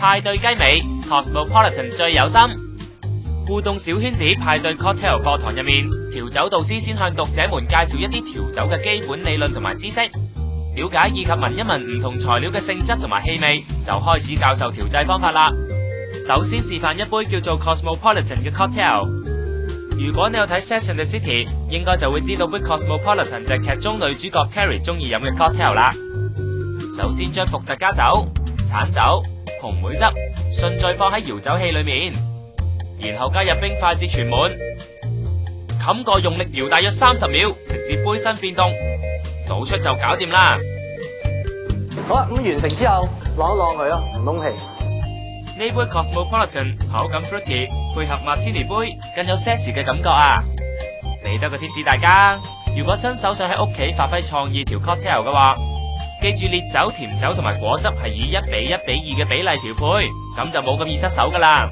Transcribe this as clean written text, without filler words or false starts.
派對雞尾 Cosmopolitan 最有心。互動小圈子派對 cocktail 課堂入面，調酒導師先向讀者們介紹一啲調酒嘅基本理論同埋知識，了解以及聞一聞唔同材料嘅性質同埋氣味，就開始教授調製方法啦。首先示範一杯叫做 Cosmopolitan 嘅 cocktail。如果你有睇 Sex and the City， 應該就會知道杯 Cosmopolitan 就係劇中女主角 Carrie 中意飲嘅 cocktail 啦。首先將伏特加酒、橙酒、紅莓汁順序放喺搖酒器裏面，然後加入冰塊至全滿，冚過用力搖大約30秒，直至杯身變凍，倒出就搞掂啦。好啦，咁完成之後晾一晾佢咯，唔通氣。呢杯 Cosmopolitan 口感 fruity， 配合 Martini 杯，更有些時嘅感覺啊！俾多個 tips 大家，如果新手想喺屋企發揮創意調 cocktail 嘅話，記住烈酒、甜酒同埋果汁係以1:1:2嘅比例調配，咁就冇咁易失手噶啦。